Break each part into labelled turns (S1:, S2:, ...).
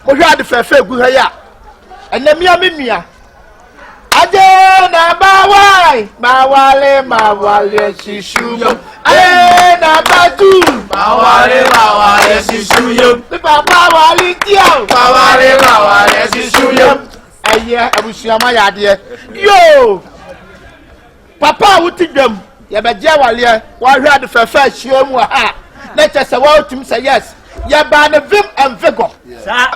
S1: mo hwa de fefe gu ha ya enamia menua aje na bawale shishuyo na batu
S2: bawale shishuyo
S1: bawale tiao
S2: bawale shishuyo
S1: aye abusuama yade yo papa wuti dwam ya beje wale wa hwa de fefe ahia mu ha na chese wa otum say yes ya ba na vim and vigor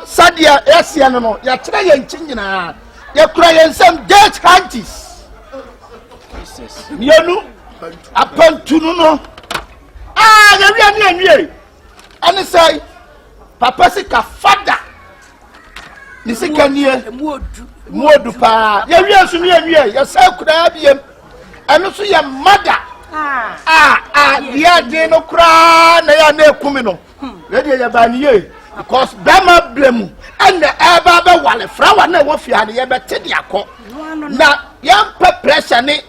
S1: sadia esia no ya kire ye nchinyina ya kura ye nsam date hunties mienu apantunu no ya wi ani anwie ani say papa sika fada ni sika nie modu pa ya wi asu ni anwie ya say kura biem eno so ya mada dia de no kura na ya na ekumi no we de ya ba ni ye because bema blemu and eba be wale frawa na wo fia ne ye bete de akọ na ya mpa pressure ne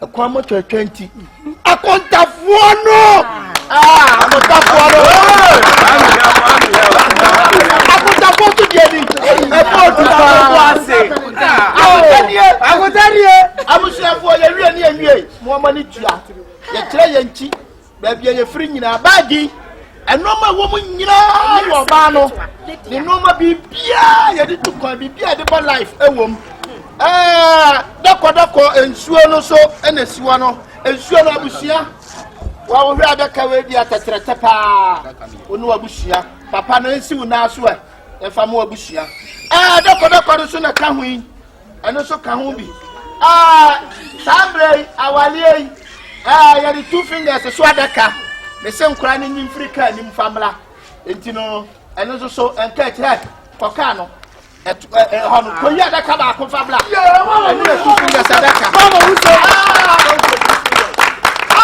S1: akwa mo 20 akontafuo no akontafuo tu die ni e po tu pa ase akotarie amusuafo ye wie ne anwie mo ma ni tua ye kire ye nchi ba bia ye firi nyina baagi enoma wo mu nyina yo ba no ni noma bibia ye de to kwa bibia de ba life ewom dako ensuo no so enasiwa no ensuo no abusia wa wo hwe adaka we di atatrete pa onu abusia papa no ensi wo na so e fa mo abusia dako no so na ka hu yi eno so ka hu bi sambre awale ye di two fingers so adaka me se nkura ni nyimfrika ni mfamla enti no eno so enka che koka no hono koyi adaka ba ko fabla eni e tu finga sadaka mama uso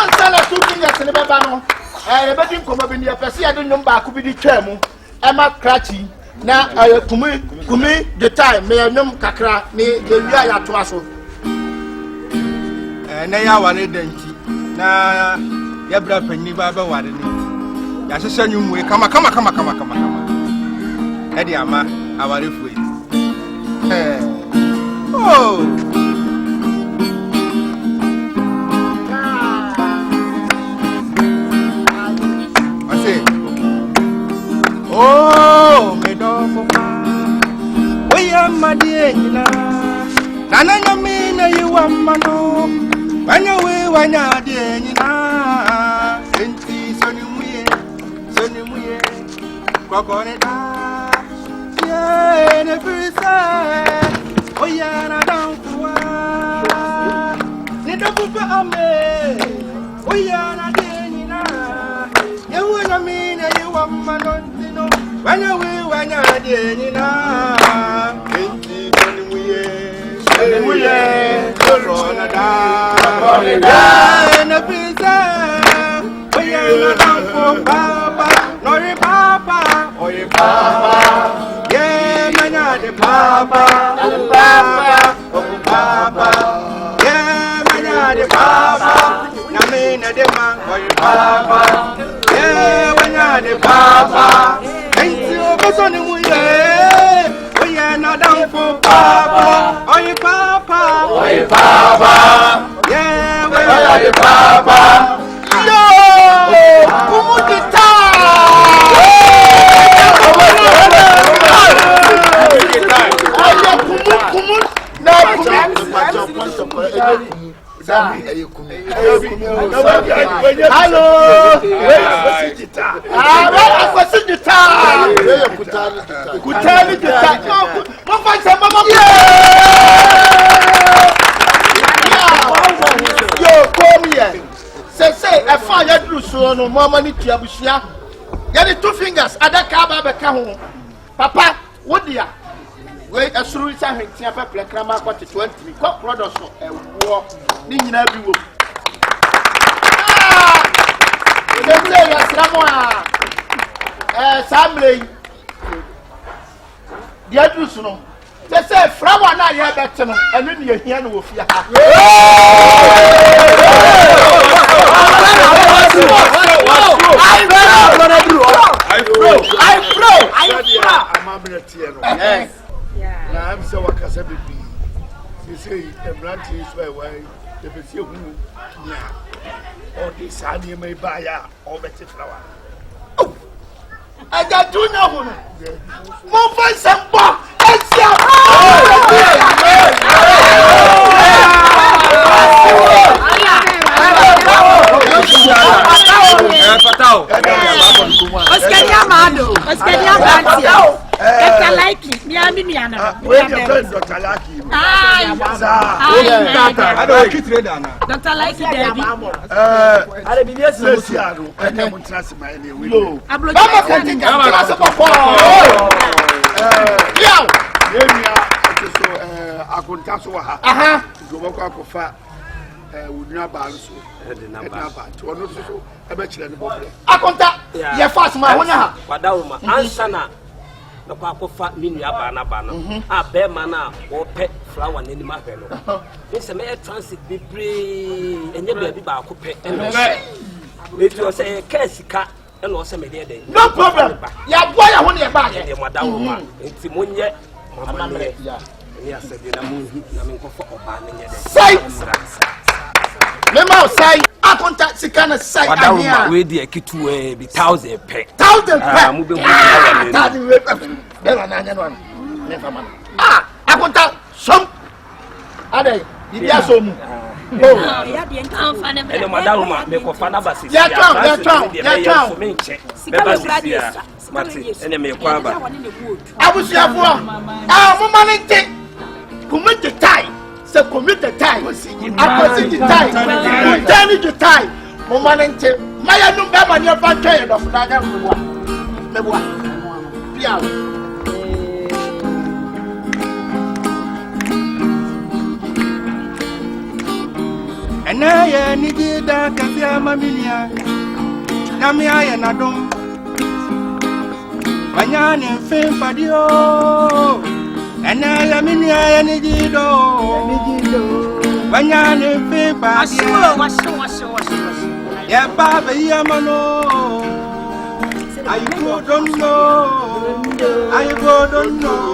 S1: ansala tu finga se be ba no e be din koma bi ni apese ya dun ba ko bi di twam e ma krachi na kumi the time me nyum kakra ni ewia ya to aso
S3: na ya wale danti na ya bra panni ba ba wale ni ya hyehyɛ nyumwe kama e di ama aware fuyi oh ase oh me do papa we am madie nyina nana nyame na yiwa mano wanya we wanya de nyina enti soni muye kokore da ne frisa oyana dankuwa ne dabuba ame oyana denina yewona mine yewa manondino wanya denina enti muye corona da ne frisa oyana dankuwa papa nori papa oye papa the papa, yeah, man, the papa, Namina the man, or your papa, yeah, when the papa, ain't you go on the way, we are not down for papa, or your papa, yeah, when the papa, yo, who the
S1: hello kutani jita mama sema mama yo come here say e fa ya duru so no mama ni tuabusia ya ni two fingers adaka ba be ka ho papa wodia we asuru cha hwentia peple krama kwate 20 ko products no ewo ni nyina bi wo le ya sramo samle dia dusu no They say flower na ye better no enu ne ehia no wo fia ha.
S2: Yes.
S4: Yeah.
S3: Na am say wakasa bibi. Say emranti is why the be see hu nya. O di sani me ba ya o be flower.
S1: Aja dunya hu no. Mo fa sembo. Asia.
S4: Oskedia mado. Oskedia bantia. Dr. Likey, me and me and
S3: Where your friend Dr. Lucky?
S4: I
S3: don't keep trader now.
S4: Dr. Likey Debbie.
S3: I be yes, Luciano. I can't trust my anyway. No.
S1: Mama can think I'm so aha.
S3: Go back akofa wudua ba nso. Na ba. To no so e be kire ne bobre.
S1: Akonta. Ye fast ma wonya ha.
S5: Wadawuma ansana na kwa kofa minua ba no a be ma na wo pe flower nani ma pe no me se me transit bebre enye ba bi ba ko pe eno me to say kasika eno se me de
S1: no problem. Ya boy ya woni e ba ye.
S5: de wadawuma enti monye mama me ya ni asede na munhu na me nkofo oba na nye de
S1: Say. Mema say akonta sikana say
S5: wadawuma we de akitu be 1000 pe
S1: 1000 pe.
S5: Mu be hu
S1: Never man. Akonta som. Ade, bibia so mu. Oh.
S5: ene madawuma me ko fa na basi
S1: Ya town.
S5: me nche be basi ya mate ene me kwa ba
S1: Abusiafo mo manente community tie se community tie aposite tie community tie mo manente maya no be ma ne fa twa do fo da ga meboa pia
S3: Anaya ni gida kafia mamilia. Na mi aya na dom. Banyane mfimpa dio. Anaya mini aya ni gido. Banyane mfimpa dio. Ya baba ya mano. I go don't know. I go don't know.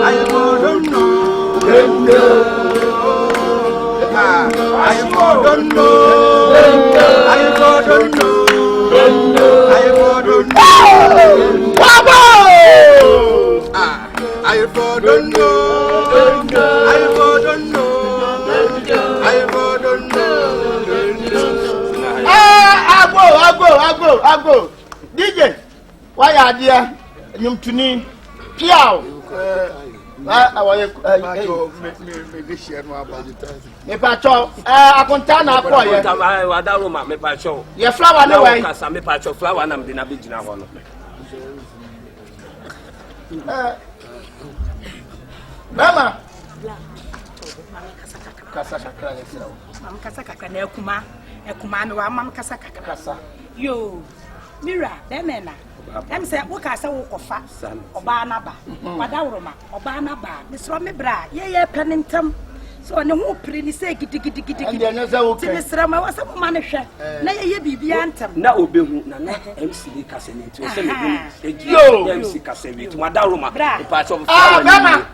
S3: I go don't know. I don't know. I don't know. I don't know.
S1: Baba!
S3: I don't know. I don't know.
S1: Agbo. DJ, why are there? You tuni piao.
S3: Me share no about the time.
S1: Me pacho akonta na akọ ye.
S5: Wadawuma me pacho.
S1: Ye flower na wai.
S5: Kasa me pacho flower na mde na be gina ho no.
S1: Mama.
S4: Kasa kakra na ekuma no wa mam kasa kakra. Yo, Mira, demena. Em say wo ka say wo kofa. Oba na ba. Wadawroma, oba na ba. Misro me bra, ye penintam. So ne ho pri ni say gidi.
S1: Ande say wo
S4: ke. Misro ma wasa mo ma ne hwe. Na ye bibia ntam.
S5: Na obehu na MC kasa ni nti o say me bi.
S1: Yo,
S5: MC kasa bi. Wadawroma.
S4: E
S5: pa cho.
S1: mama.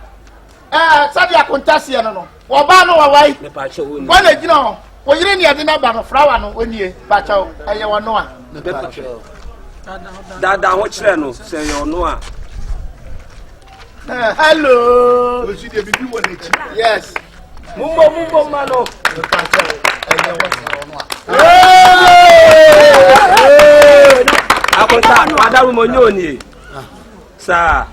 S1: Sabi akontase no. Oba no wa wai.
S5: Me pa cho wo ni.
S1: Wa na gina ho. Wo yire ni ade na ba no flower no onie. Pa cho eye wo no a.
S5: Dada ho kire no say you no a.
S1: Hello.
S3: We see the bibi won echi.
S1: Yes.
S5: Mumbo mano.
S3: Pa cho eye wo no a.
S5: Akonta Wadawuma nyoni. Sa.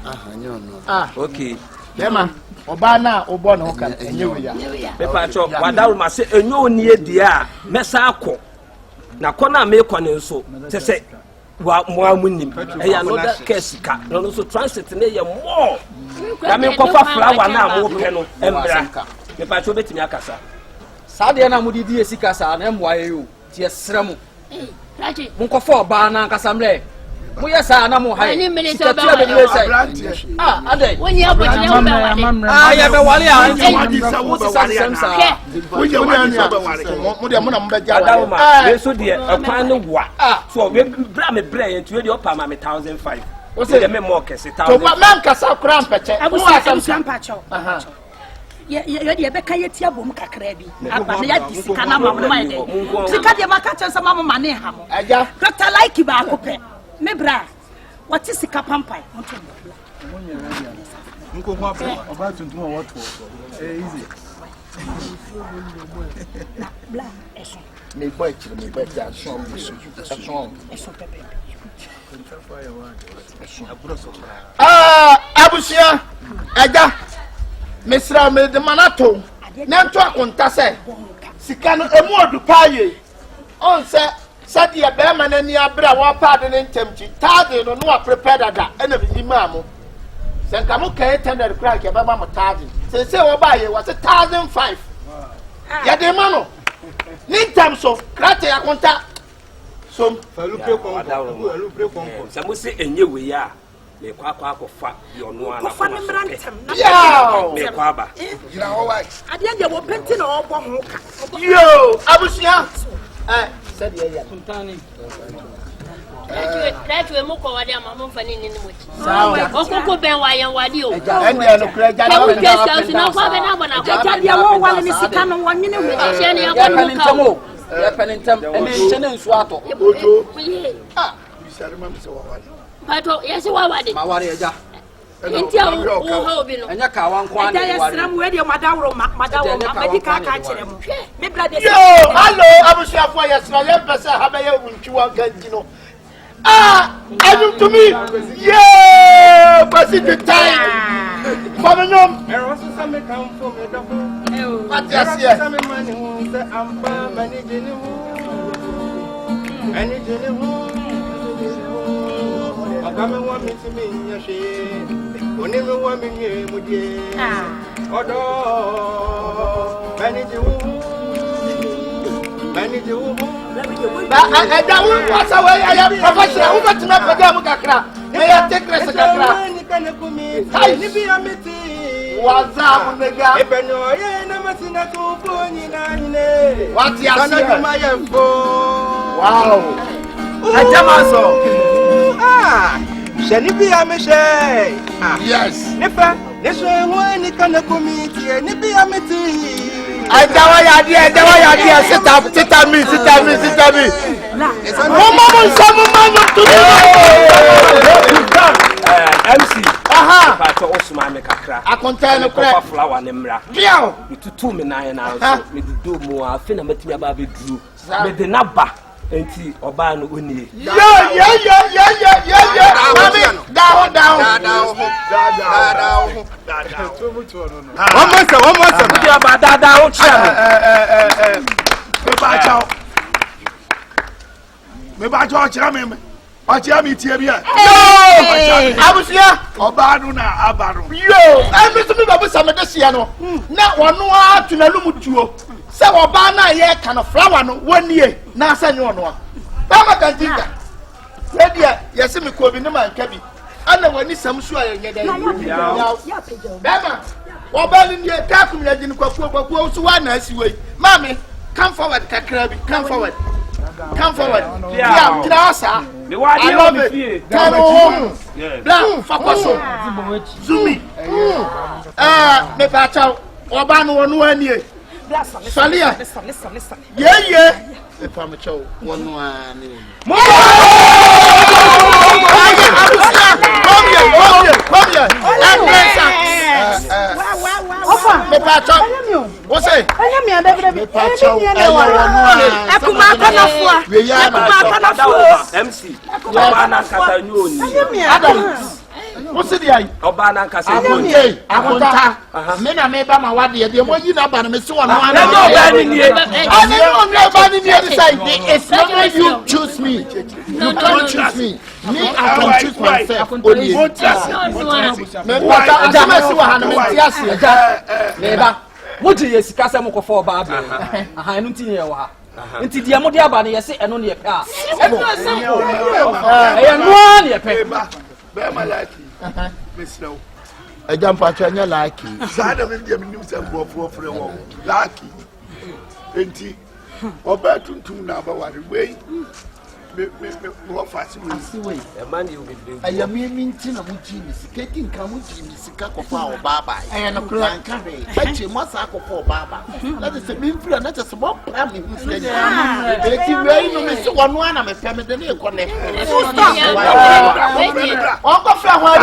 S5: Okay.
S1: Dema. Oba na obo na hoka enye we ya.
S5: Me pa cho Wadawuma se enyoni edi a mesa akọ. Na kona me kwane nso se se wa mo amunim eya no da kesika no so transit na ye more na me kofa flower na mo pe no embra me pa cho betimi akasa
S6: sa de na mudidi esika sa na emwa ye o ti esremu mun kofa oba na akasa mre Moya sa na mo ha.
S7: Ani minute o ba wale.
S6: Ade.
S7: Woni abotire o ba wale.
S6: Ya be wale a.
S1: Mo de mo na mo be ja
S5: Adawo ma. We so de akwan no wa. So we bra me bra yen to we de opa ma me 1500. O se de me mo kese 1000.
S1: to ma man kasa kura mpɛkyɛ
S4: Abusa mpacho. Ya be kaya tia bom kakra bi. Aba na ya di sika na mama ma de. Sika de ma ka chansa mama ma ne ha mo.
S1: aja
S4: Dr. Like ba akopɛ. Me bra. What is sika pampai?
S3: Nko ho aba tuntum o wato. Easy.
S4: Bla eso.
S1: me boy chire me boy ja so pepe. Abusia aja mesra me de manato na nto akonta se sika no emu odu paaye on se sadi ya be ma na ni abra wa paade ne ntamchi taade no no prepare dada ena bi ma mo se nka mo kai tender crack ya ba ma mo taade se wo ba ye wa se 1005 ya de ma no ni ntam so krate akonta som
S3: Falu pre kon.
S5: Samo se enye we ya. Me kwa fa yo no ana.
S4: Fa ne mrantem na
S5: me kwa ba.
S1: gira ho wa
S4: ade ya wo penti na obo ho ka.
S1: yo abusia sadi ya
S6: Kuntani.
S7: Letwe mo ko wade ama mo fani ni mo ti.
S1: sawa
S7: Okoko ben wa yan wade o.
S1: ende no kura ja
S7: Ka wo kesa na kwa be na bona kwa.
S4: Ade ya wo wale ni sika no wonwene hu.
S7: Ehia ne
S6: Ya
S7: akonu ka.
S6: penintamo. Ya penintam. Ene chene nsu ato.
S1: ojo
S3: Bisari ma se wa wale.
S7: Pato yesi wa wade.
S6: Ma ware eja.
S7: Inti o ho bi no.
S6: Enya ka wan kwa
S4: Ade
S6: ne
S4: ya
S6: ware.
S4: sram we de madawro madi ka kire mu. Me bra de
S1: yo hello abusia fo ya sra ya pese ha be ya wuntwi wa ganti no ajum to me yeah pasi the time for me no
S3: Ero so sa me kan fo me da fo.
S1: what you say
S3: Sa me mani hu se ampa mani jeni hu. Ani jeni hu. Agame wa mi ti mi nya she. Oni mi wa mi nye mu die. Odo mani ji hu. Mani ji hu.
S1: ba ada wu wasa we ya professional wu betina pega mu kakra me ya take rest kakra
S3: Ni kana kumi.
S1: Hai.
S3: Ni bi amiti.
S1: waza mu nega
S3: Ebe no ye na masina ku fo ni na ni ne.
S1: what you
S3: Sana
S1: say
S3: juma ye fo.
S1: wow ajama so
S3: Shani bi amishe.
S1: yes
S3: Nifa, neso ewo ni kana komiti, ni bi amiti.
S1: ajawa ya dia sita mi mama to
S5: MC Pato Osman me kakra.
S1: akonta no
S5: Kwa flower ne mra.
S1: piao
S5: Mitutu me nan na so me do mu afi na matimi aba be duru. Me de na ba enti oba no onie.
S1: yeah mami down
S3: One more sir.
S5: Di aba dada o chia
S2: Me ba jo chira me. O chira mi tie bia.
S1: abusia
S2: Oba no na abaro.
S1: yo me so me babu samedesia no na wono atunalu mutuo se oba na ye kana flower no wonie na asanye wono a ba ma kan jinga we dia yesi me ko bi ne man ka bi ana wani samsu a yenye da bema oba ni ne ka kum ya jini kwakuo so wa na asiwe mami come forward kakra bi come forward yeah trasa
S5: Me wa
S1: I love it tano bla fakoso zumi me pa chao oba no wono anie Salia.
S4: Listen.
S1: Yeah. Me pa me chao wono anie Come here.
S4: Ofa.
S1: Me pa chao. What say?
S4: Anya mi ade
S1: Me pa chao.
S4: Akuma kana fua.
S1: We ya
S4: Akuma kana fua.
S5: MC oba na kasa nyoni.
S1: Adam. What say dey?
S5: Oba na kasa nyoni.
S1: Akonta. Me na me ba ma wade de mo yi na ba na me se wono
S5: Na
S1: ana.
S5: no ba ni nie.
S1: Ani no me ba ni nie say it's not you choose me. You don't choose me. Me I can choose myself. Only. Me pa Asem si wa ha na me ti ase.
S6: Neba. Mo je yesika se mo ko fo ba ba. Aha enu tinye wa. Nti dia mo dia ba ne yese eno ne yepe a. Eh no ne yepe.
S2: Be ma like. Mesro.
S1: Ejampa chanya like.
S2: Sada me dia minim se mbofo frɛ wo. Like. Enti oba tuntum na ba ware we. Me fast
S1: way. A man you will be. I am minting of genius, taking come genius, cacofa or baba. I am a clan carry. But you must have for baba. That is a mean friend, not a small family. Taking rain on Mr. One, I'm a family, then you connect. Uncle Flower,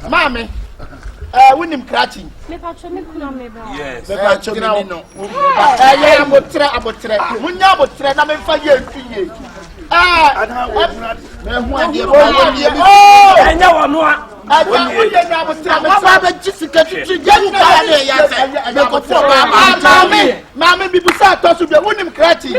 S1: Mommy, winning catching. Yes, Mammy, people start to be winning catching.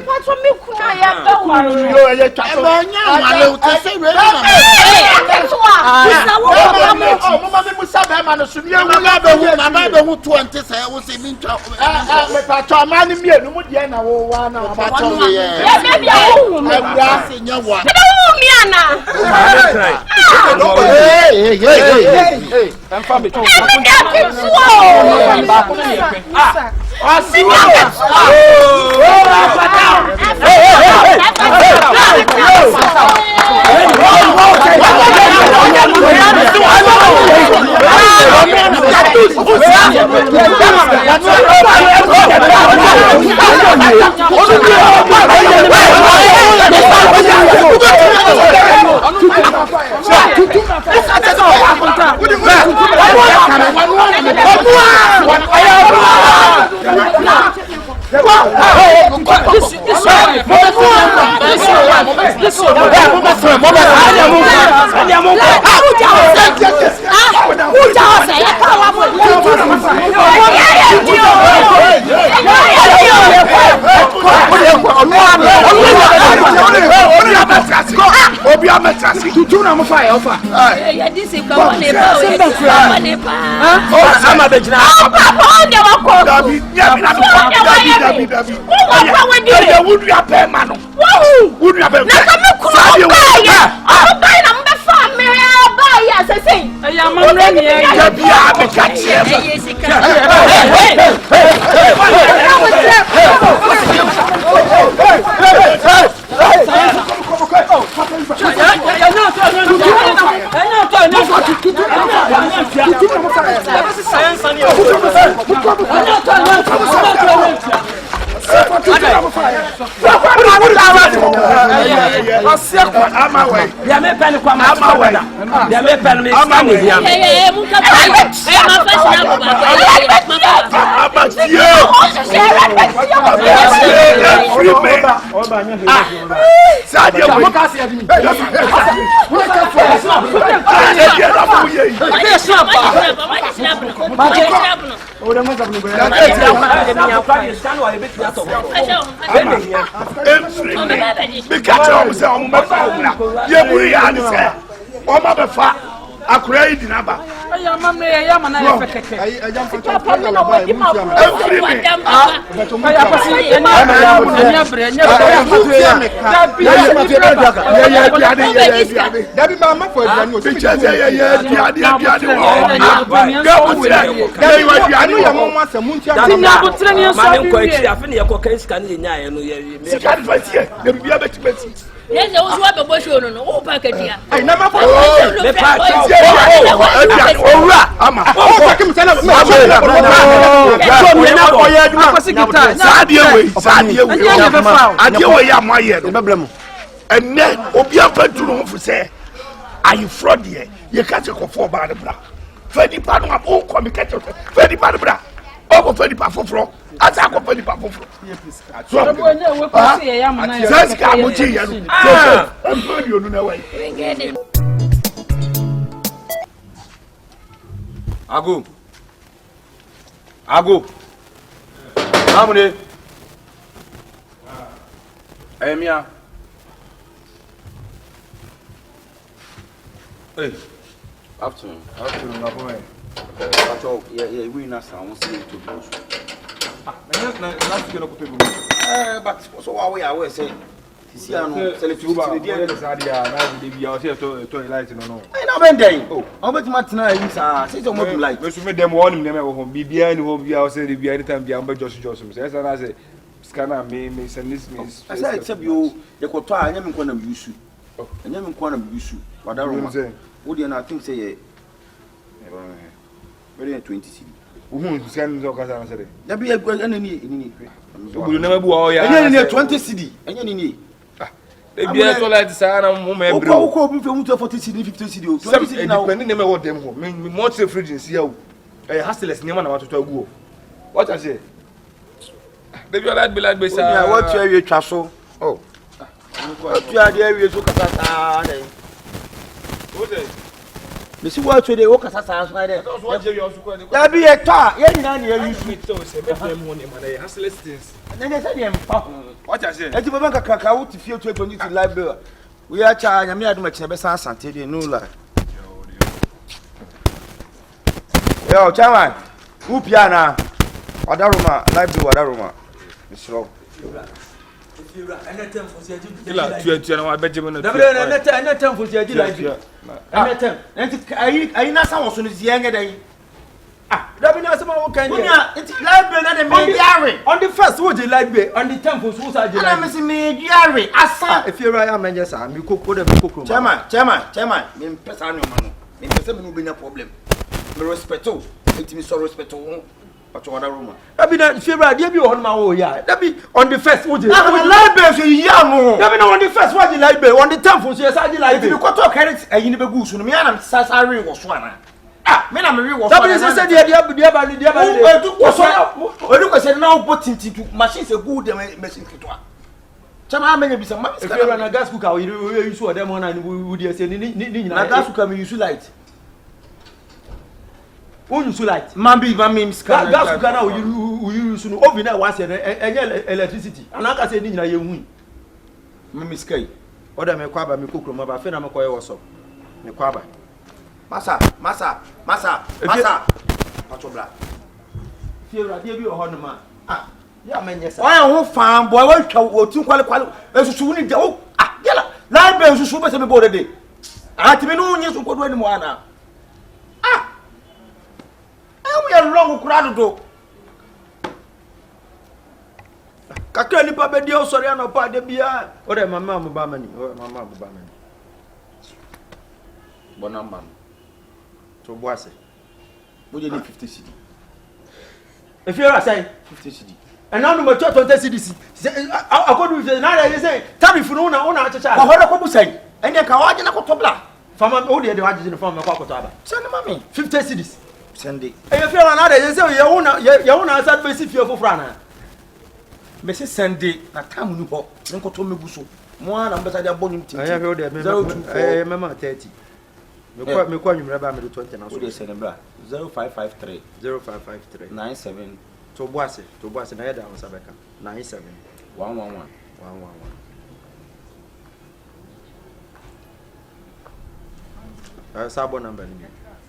S7: Yes, I was what the bush on. Oh, packet here.
S2: I never ama ene obi afaduru ho fse ayi fraud ye ye ka se ko for ba de bra fedi pa no o ko mi ka che fedi pa de bra o ko fedi pa foforo asa ko fedi pa foforo so bo ne we ko se ye am na ye se ka mo chi ye no fedi onu na wai
S3: ago amune emia hey afternoon na boy acho ye we na sa won see to go na to go to but so wa we are say si ano select the dia na sa dia na de bia o say to light no na ben den o bet ma tena yi sa say to mo do light me so me dem won me wo hom bibia ni ho bia o say de bia anytime bia am be just me say na say scanner me send this me I say except you ye ko to anya me ko na biusu anya me ko na biusu wadaro ma wo de na think say ye very 20 cedi uhun scan zo ka sa na say da bia anya ni obudu na mabu o ya anya ni 20 cedi anya ni bia to light sa na mo me bro ko obi fe mu 40 cedi 50 cedi o 20 cedi na depend na me wo dem ho me mo say fridge nsi ya o hustlers ni ma na watoto agu o what I say baby light be like be sa yeah what you twa so oh what you dey we so kasa sa dey o dey me see what you dey o kasa sa so dey so what you so ko dey da bi e ta ye nyina na ye use it so say me dem ho ne ma dey hustlers things na dey say dem pa what I say e ti baba kaka wo ti fie to e to library we are cha nyame aduma kine be san asante dey no la yo chairman who piano wadaruma library wadaruma misro ifira enetem for siaji kila tuatu na wabeje mo na enetem for siaji library enetem enti ayi na sa woso no zienge dai dabi na sama wo kan dia library na de mediare on the first wo je library on the 10th wo sa je library ana mesi mediare asa ifira ya menje sa mi kokko de mi kokko chairman me pesa no ma no me pesa me no benya problem me respecto enti mi so respecto Roma. Dabi na February dia bi on ma wo ya. Dabi on the first wo je. Library so ya no. Dabi na on the first wo je library on the 10th so ya sa je library. If you ko to carry ayi ni be gu so no me na sa re wo so ana. Me na me re wo so. Dabi se dia ba ni. Wo so. Odu ko se na wo botinti tu machine se gu de machine kitwa. Chama amenya bisa ma. If you na gas cooker you use o dem na ni wo dia se ni na gas cooker me use light. Who you light? Mambi scan. Gas cooker na you use no oven na once enye electricity. Anaka say ni nyina ye hu. Me sky. Oda me kwaba me kokro ma ba fe na me koye woso. Me kwaba. Masa. Patobla. Fiera dia bi o ho no ma. Ya menye sa. Oya ho fan boy wa twa otin kwale. Esusu ni de o. Yala. Na be esusu be se me bo de de. Ati me no nyi so kodo ani mo ana. We are long crowd do. Kakra ni pa be dia osori ana pa de bia. Ore mama mo ba mani. Bonamba. To boase. Wo je ni 50 cedi. If you are saying 50 cedi. And now no 20 cedi. Akodu say na dey say tariff no na una achacha. Ko hodo ko busai. Ende ka waje na ko tobla. Fama o de waje ni fama ko akoto 50 cedis. Sunday. E you feel na dey say ye una asad be si fie fofra na. Me say Sunday na time nu ho. Nkoto megu so. Mo ana mbesa dey abonyum tinti. Aya fe o dey mema 30. Me kwa nwumra ba me do 20 na so. O dey say number 0553 97 to boase na yeda on sabeka 97 111 sabo number ni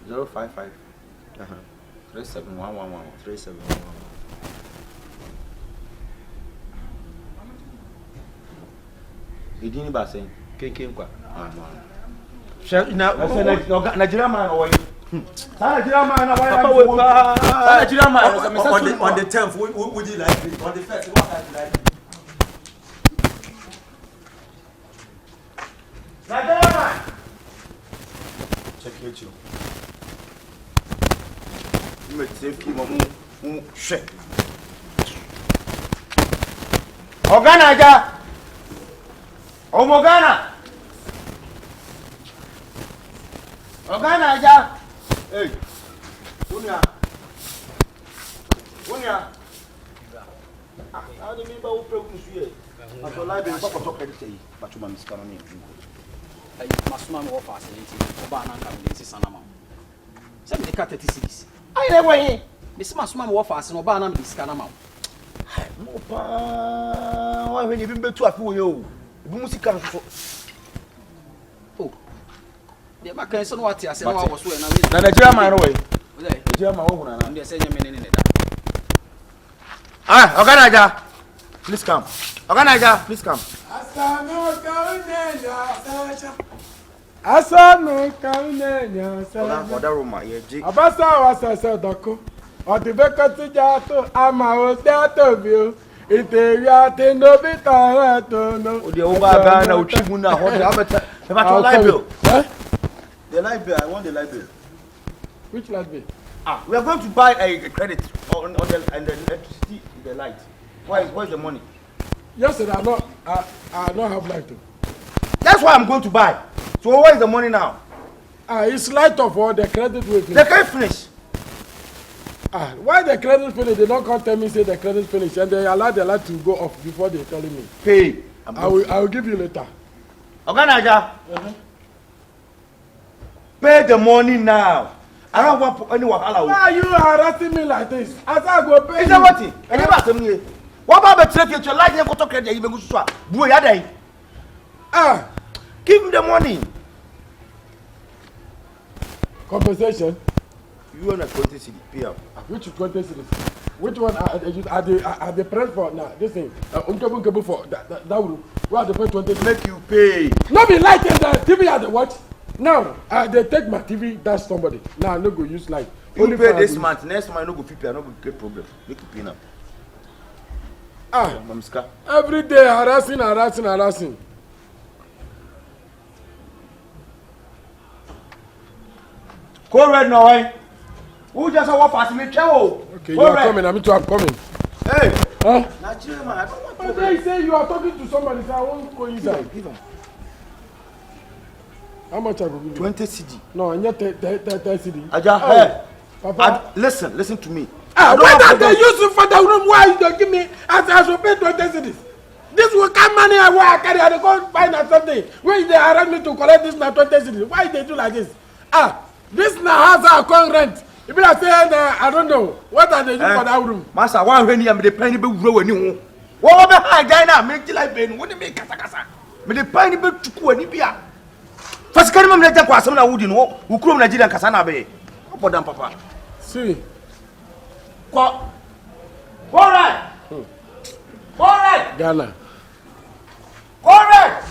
S3: 055 3711 Idini ba sen kenken kwa na Nigeria man owo Nigeria man na why Nigeria man on the 10th would you like it on the 1st what I like Nigeria man get you. You may take him shit. Oganaja! Omogana! Oganaja! Hey! Unia! How do you mean by what I told library, what talk credit say, but you must come in.
S6: I must not go fascinating. Obana can be Sanama. Send the cat at cities.
S3: I never hear.
S6: Miss Masman war fast and Obana is Canama.
S3: Why when you been to a fool, you music comes. Oh, the Macan, what I said, I was when I was the German away. The German woman, and they're saying a minute in it. Ah, Oganaja, please come. Oganaja, please come.
S8: Asem Ooo Akabenezer.
S3: What room are you?
S8: Abasa was a doko. Or the vacancy jato, ama was there to view. It is no bit no.
S3: The Obagana, Uchimuna, what library. The library, I want the library.
S8: Which library?
S3: Ah, we are going to buy a credit on the electricity, the light. Where's the money?
S8: Yes, sir, I don't have light.
S3: That's why I'm going to buy. So where is the money now?
S8: It's light off or the credit will finish.
S3: They can't finish.
S8: Why the credit finish? They don't come tell me say the credit finish and they allow the light to go off before they telling me.
S3: Pay.
S8: I will give you later.
S3: Oganaja. Pay the money now. I don't want any wahala.
S8: Why are you harassing me like this? As I go pay.
S3: Is that what it? I never tell me. What about the trade? Your light never got credit. You go to boy, ya give him the money.
S8: Compensation.
S3: You want a 20 cedi pay up.
S8: Which 20 cities? Which one are the press for now? This thing. Unkable for that will. What the pay 20 cities?
S3: Make you pay.
S8: Not be light and the TV at the watch. Now they take my TV. That's somebody. Now I no go use light.
S3: You pay this month. Next month I no go pay. I no go get problem. Make you pay now. Mamska.
S8: Every day harassing.
S3: Go red now, eh? Who just want fast me travel?
S8: Okay, you are coming. I'm coming.
S3: Hey.
S8: Huh?
S3: Nigeria man, I don't want
S8: But they say you are talking to somebody, so I won't go inside.
S3: Give him.
S8: How much I will give you?
S3: 20 cedi.
S8: No, and yet 30 cedi.
S3: Aja, hey. Papa, listen to me.
S8: Why don't they use it for the room? Why you don't give me as I should pay 20 cedis? This will come money and why I carry and go find out something. When they arrange me to collect this now 20 cedis, why they do like this? This now has our current rent. If you are saying I don't know, what are they doing for that room?
S3: Master, why when you am the penny be grow any? What be high China make like ben? What make kasa? Me the penny be chuku ani bia. First carry me let kwa asem na wudi no. Wo krom Nigeria kasa na be. Obodan papa.
S8: See.
S3: All right.
S8: Ghana.
S3: All right.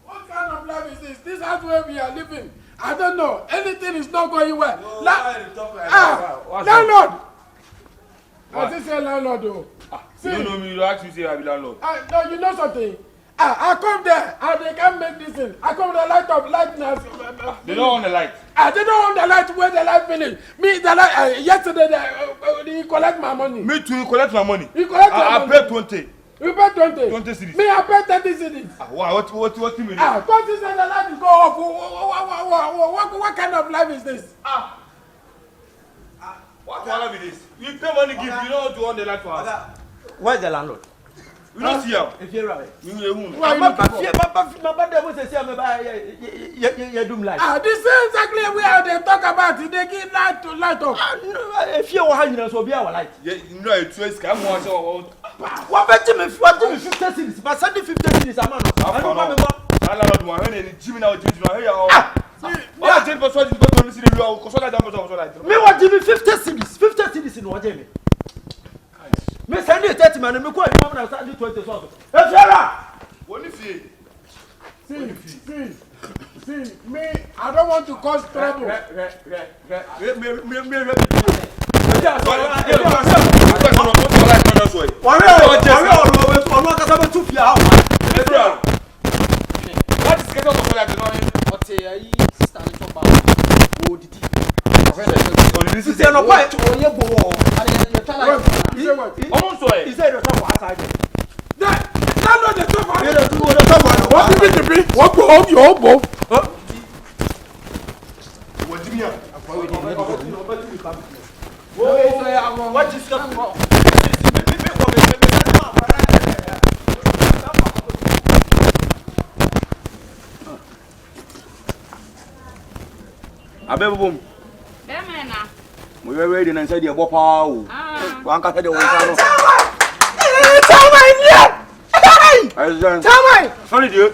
S8: What kind of life is this? This is where we are living. I don't know. Anything is not going well. Landlord. I just say landlord. You
S9: don't know me. You ask me say I be landlord.
S8: No, you know something. I come there and they can't make this thing. I come with the light of lightness.
S9: They don't want the light.
S8: They don't want the light where the light finish. Me, the light. Yesterday, he collect my money.
S9: Me too. You collect my money.
S8: He collect my money.
S9: I pay 20.
S8: You pay 20.
S9: 20 cedis.
S8: Me, I pay 30 cedis.
S9: Wow. What you mean?
S8: 20 cedis and the light is go off. What kind of life is this?
S9: What life is this? You pay money, give. You don't want to on the light for us.
S6: Where's the landlord?
S9: You don't see him.
S6: If you're right.
S9: You won't.
S8: Why you looking for? This is exactly where they talk about it. They give light to light up.
S6: If you're one, you so be our light.
S9: You know it's too scam.
S6: What bet me 50 cedis? But 50 cedis a man. I don't remember.
S9: I don't know. I need Jimmy now. I didn't persuade you to see the real console.
S6: Me what give me 50 cedis? 50 cedis in what Jamie? Me send you 30 man, me call you man start 20 so.
S9: What if you
S8: See, me, I don't want to cause trouble.
S9: Omo so e.
S6: He said the top outside.
S8: That not the top.
S6: You don't do the top one.
S8: What did it be? What go your bo?
S9: What do you mean?
S6: What is coming?
S3: Abebum.
S7: Bemena.
S3: We were ready and said, "You're Bopa." One cut the one. Sorry, dear.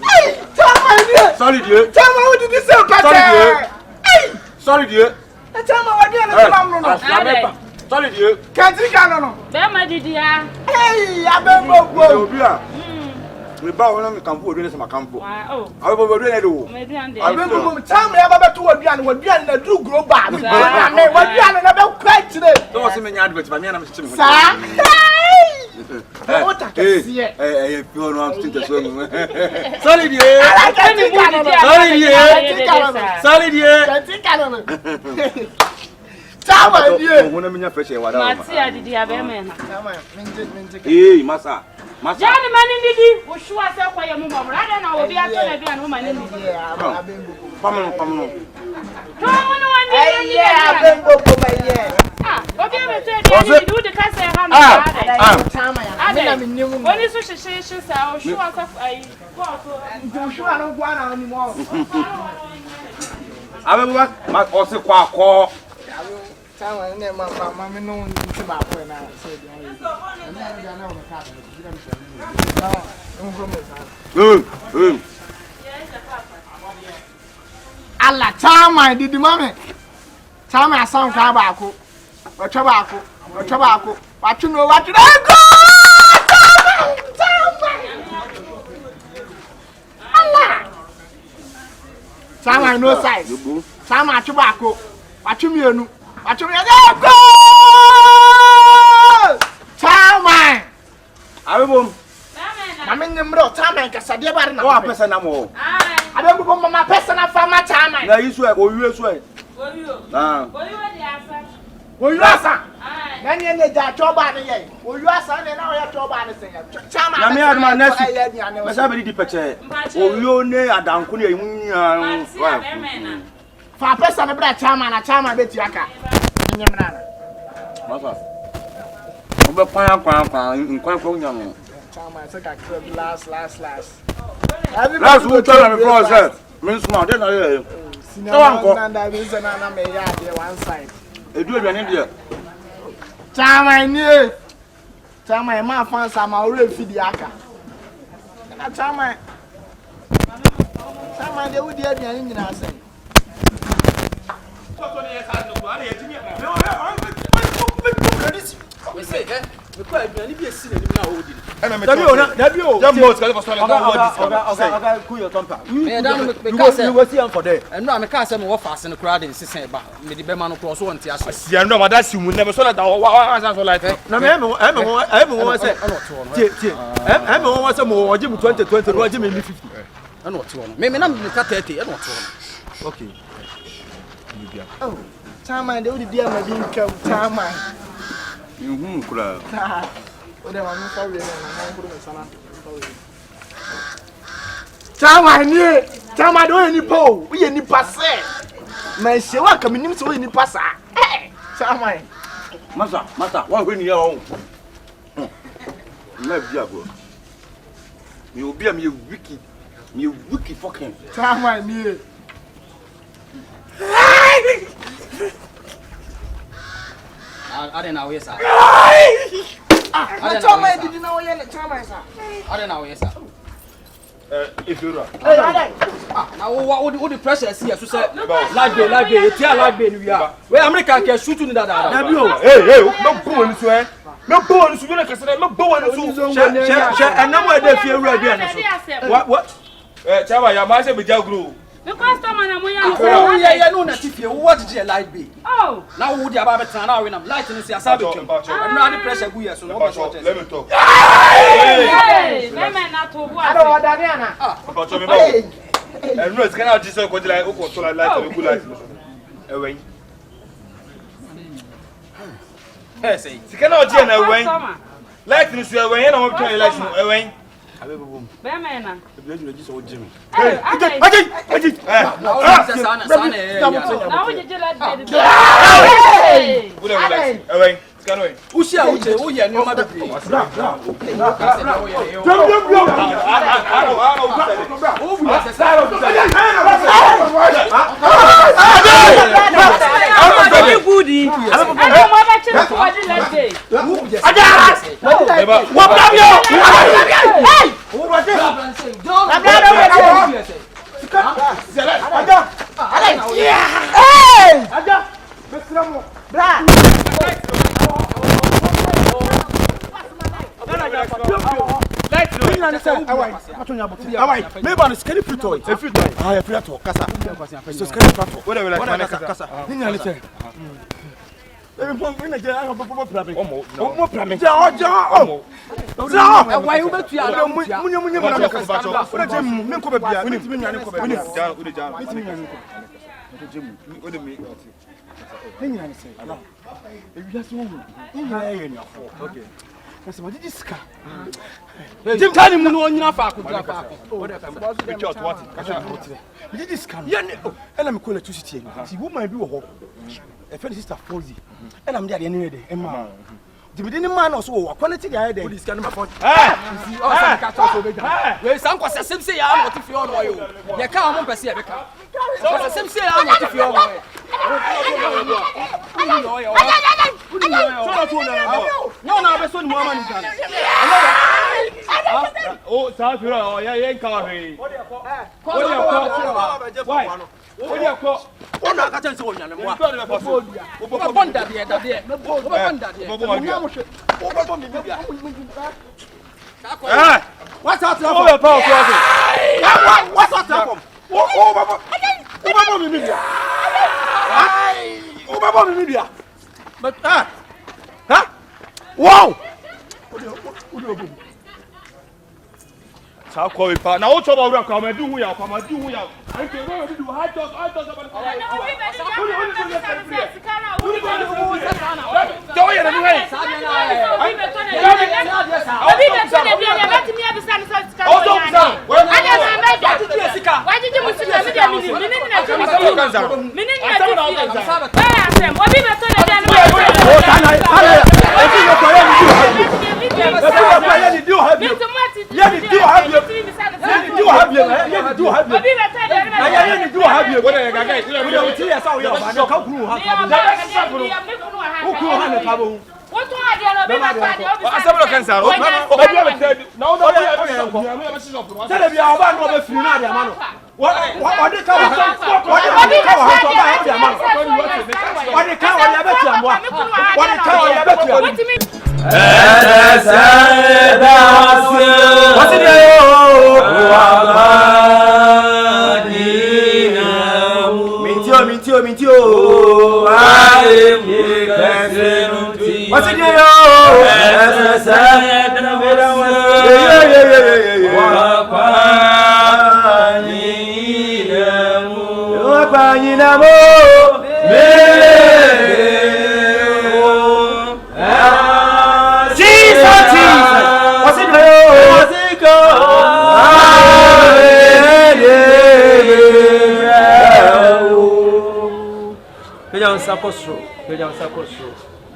S3: Sorry, dear.
S1: What did you say, Pata?
S3: Sorry, dear. Sorry, dear.
S1: Can't you get on?
S7: Bema didia.
S1: Hey, Abembo.
S3: We bow on the campo, doing some campo.
S7: Oh.
S3: I will do it.
S7: Maybe ande.
S1: Abembo, tell me about to what Bian, what Bian, and do grow back. What Bian, and about crack today.
S3: Don't see me adverts, but me and I'm still.
S1: What I can see it.
S3: Hey, you know, I'm still swim.
S1: Sorry, dear.
S3: Sorry, dear.
S1: Tama, dear.
S3: When I'm in your fresh air, what
S7: Matia didia bemena.
S3: Hey, Massa.
S7: Jani mani didi. Ushua se kwa ya mumo. Rada na obi ato na bi anu mani didi.
S3: Pamano.
S7: Tomo no wandi.
S1: Abembo,
S7: Ah, obi me say dey do the kase ha na.
S1: Tama ya.
S7: Oni so hyehyehye sa Ushua se ai.
S1: Joshua no gwa na onimo.
S3: Abemba, ma ose kwa akọ.
S1: Tama ne mama me no nti ba ko na so dey. Na na ka. Allah tama didi mame. Tama asan kwa baako. Watwa baako. Watwe no watwe go. Tama. Allah. Tama no size. Tama atwe baako. Watwe mienu. Watwe go. Tama.
S3: Abemba.
S1: Mama nyemro tama kasade bare na.
S3: Wa pesa na mo.
S1: Abembo mama pesa na fama tama.
S3: Na yisu e owiwe so e.
S7: Oyo.
S3: Ah.
S7: Di asa.
S1: Oyo asa. Na ne ne ja choba ne ye. Oyo asa ne na oya choba ne sen ya. Tama.
S3: Na me aduma nasi. Mesa be di peche. Oyo ne adanku ne yimunya.
S1: Fa pesa ne bra tama na tama beti aka. Nyemra na.
S3: Masa. Obe kwan nyamo.
S1: Tama se ka crab last.
S3: Last who told me before said, "Means man, then I
S1: Nanda be se na me ya dey one side.
S3: e do aduane dia.
S1: Tama ni. Tama ma fan sama ore fidi aka. Na tama. Tama de wudi aduane nyina asen.
S6: We say, because aduane bi esi na nim na odi.
S9: Dabi o. Jam boss ka for story
S6: Okay, cool your temper.
S10: Me dan me
S6: You go see am for there.
S10: eno a me ka say me wo fast no crowd in sisen ba me di be ma no cross won ti ase.
S9: Si ando ma da si mu na so la da wa so like.
S6: Na me won say. Tie. Me won say mo oji mu 2020 no oji me 50.
S10: Eno ti won. Me na me ka 30 eno ti won.
S6: Okay.
S1: Oh, tama de wudi dia ma bi nkam tama.
S3: Kura.
S1: Ode ma mi fa we na nguru me sana. Tama ni, tama do ni po, we ni passe. Ma se wa ka minim se we ni passa. Tama.
S3: Masa, wa hwe ni ya o. Na bia go. Mi obi am ye wiki fucking.
S1: Tama ni.
S10: Ade na we sa.
S1: Tama didi na wo ye tama sa.
S10: Ade na we sa.
S9: If you are.
S10: Na wo the pressure see so say live day tia live day ni wi a. We America ke shoot ni dada.
S9: Dabi o. Hey, no bo ni so eh. No bo ni so na kasere, no bo ni so.
S6: She enam we dey fie wura bi an so. What?
S9: Chama ya ma se be jagro.
S7: Because someone na mo ya.
S10: Oh yeah, no na tifie. What did you live be?
S7: Oh.
S10: Now wo di aba betan na we na light ni see asabe twem. No the pressure go here so no
S9: Let me talk.
S7: Hey, bemena na to bo.
S1: I don't want that na.
S9: About me ba. No, it's kind of just go like o control light and go light. Ewen.
S10: Hey say.
S9: It's kind of je na ewen. Light ni so when na won try election when.
S7: Bemena.
S2: Hey, aji.
S7: Na wo jeje la de.
S9: When. Scan when.
S10: Ushia uche uye no ma bebre.
S6: Maybe scary free ah, free talk. Kasa. So scary free
S9: What are like kasa?
S6: Ninya say.
S10: Jim tani mu no nyina fa ko fa ko.
S6: This can and I'm calling to city. See woman be wo. A friend sister Fozi. And I'm there anyway. Emma. The beginning man also quality the idea. This can phone.
S10: You see all some catch up over. We some kwase sim say ya what if you all yo. Ye ka mo pese e be ka. Kwase sim say ya what if you all yo. No na be so ni mama ni kan.
S9: Oh, sa fira oh ya yen ka he. Why? What you call?
S10: One aka chance wo nyane mo. Wo bonda de da de. Wo bonda de. Wo bonda de.
S9: Eh!
S6: What's out there?
S9: Oh, power crossing.
S6: What's out there? Oh, baba. Oh, baba mi media. Oh, baba mi media. But huh? Wow.
S9: Sa ko ipa. Na o choba ura kwa ma du hu ya, kwa ma du hu ya. Anke no do high toss about.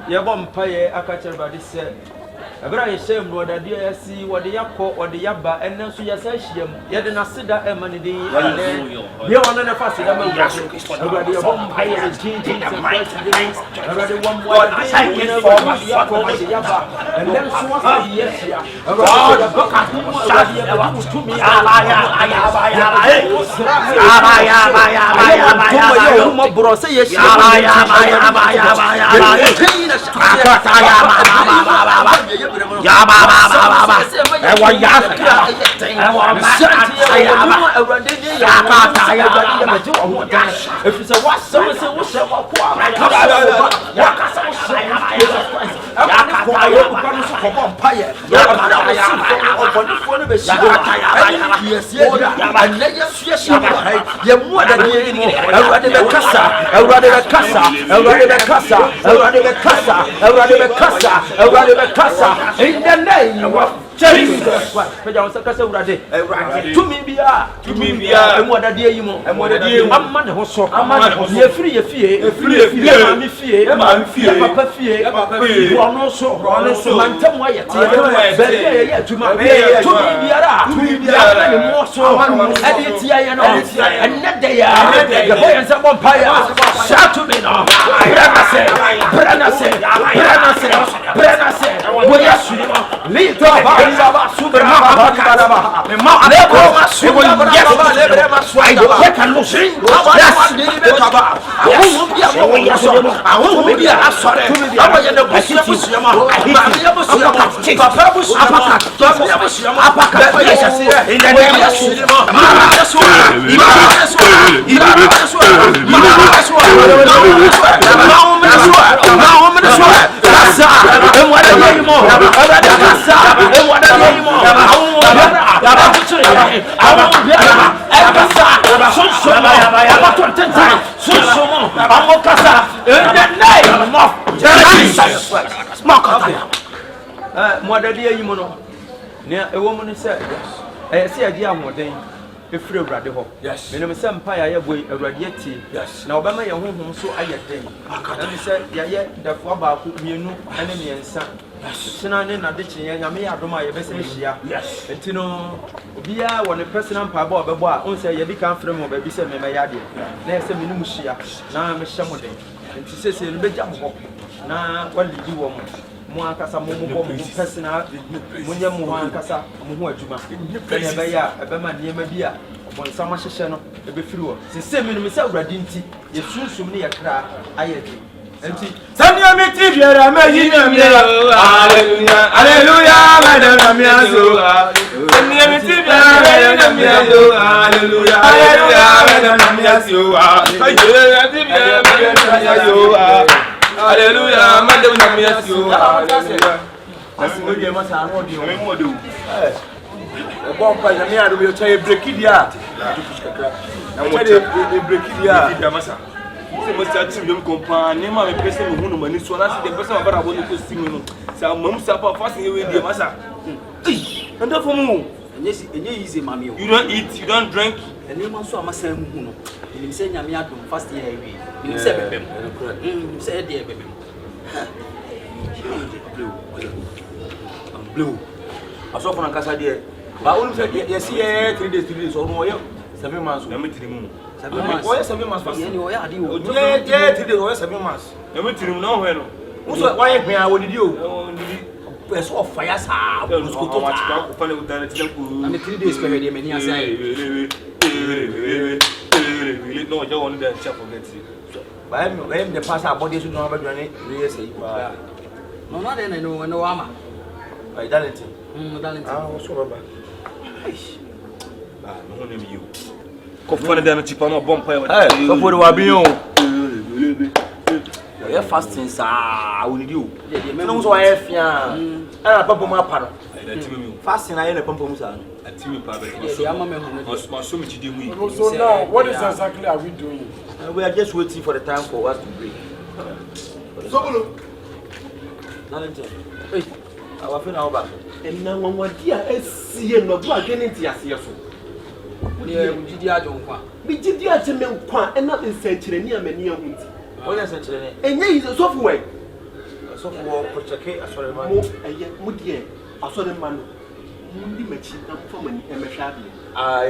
S10: Yebompaye akacher badi se abra ye shem ro da dia si wode yakọ wode yaba enen so yesa hiem ye de na sida e mane de ye wona na fa sida ma abra de yebompaye de jinjin se abra de one more day ye for ma yakọ wode yaba enen so wa yes ya abra de boka ya wa mutumi ya mo bro se ye be shi yes and let you see shi ye mu adade ni awurade be kasa awurade be kasa awurade be kasa awurade be kasa awurade be kasa awurade be kasa in the name of Jesus Christ. Peja won sakasa awurade tumi bia emu adade yi mo amma ne ho so ye firi ye fie ye ma mi fie papa fie wono so mantam ayete be ye atuma tumi biara ne mo so ade tia ye no enne de ya ye boy en sabon paya shout to me no brana se wo ya suri lito ba subra ba me ma le ko ma subra ba le ma swada ba ka no sin yes ni be ka ba wo ya so awon me bia asore aba ye ne busia ma ya busia ma papa busia ma apaka ya sire in the name of Jesus efiri awurade ho menem se mpa ya boy awurade ati na obema ye honhom so ayeden na me se ye dafo baako mienu ene miensa sina ne na de kyen nyame ya adom a ye bese hia enti no obia woni personal mpa ba obebo a on se ye di kan frem oba bi se me ya de na ye se menim hia na me hye mo den enti sese no beja mo na walidi wo mo akasa mo personal munye mo akasa mo ho adwuma na be ya ebema niema bi a bon sama hyehye no ebefiri wo sese me no me se awurade nti ye sunsum ne ye kra ayedi enti sanya me ti biara ma yi na me hallelujah hallelujah madam me aso sanya me ti biara ma yi na me aso hallelujah hallelujah madam me aso sanya me ti biara ma yi na me aso hallelujah madam me aso hallelujah aso ye ma sa no de o me mo de o bon pa na me ado me try break dia na mo try break dia masa se mo sta tim dem company ma me pese me hunu mani so na se de pese ma bara bo ni ko simi no sa mam sa pa fast we dia masa and for mu enye easy mami o you don't eat you don't drink ene ma so amasa mu hunu ni se nyame adom fast year we ni se bebem se de bebem blue aso for na kasa de ba onu se yes 3 days onu oyo 7 months na me 3 mu 7 months oyo 7 months fast ni oyo ade o je 3 days oyo 7 months na me 3 mu na ho no uso why gbe a wonidi o so of fire sa usko to wa tika ko fane udana tika ko na me 3 days pe de me ni asa no je won de chef forget ba em de pass abode so no ba dwane we say ba no na de no ama ai dalenti dalenti so baba ah no nem you ko fane de na tipo no bom pa so for wa bion ya fasting sa wonidi o no so wa e fia ana papa mu apa no fasting na ye na papa mu sa no atimi pa ba ya mama me ho no so me chide mu
S8: so now what is exactly are we doing?
S10: We are just waiting for the time for us to break.
S8: Sobolo
S10: Nalente hey awa fe na oba
S6: na wanwadi a esie no do adwene nti ase so
S10: ye mujidi ajo nkwa
S6: bijidi aje me nkwa ena nsankyereni amani ahu nti
S10: oya nsankyereni
S6: enye yi software
S10: software ko cheke asore ma
S6: mo eye mudie asore ma no mundi machi na mfamani emehwa bi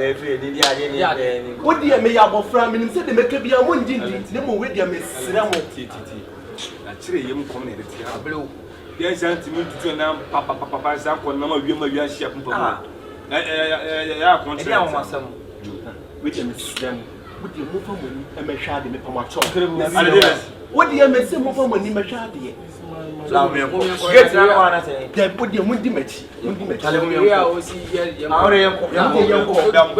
S10: efe ni dia ade ni
S6: wodi me ya bofra minim se de meka bia mo nji nti ne mo wedi me sira mo
S9: titi na chire yem kom na eti ha bro dia santi mi tutu na papa sa ko na ma wi ahia pumpa ya contract
S10: dia mo asam
S6: wedi me sira mo wodi mo famani emehwa de me pama cho wodi me se mo famani mehwa de
S10: la me ko get na ko na se
S6: de wodi mundi machi
S10: ale mo ya o si ye awre yenko da mo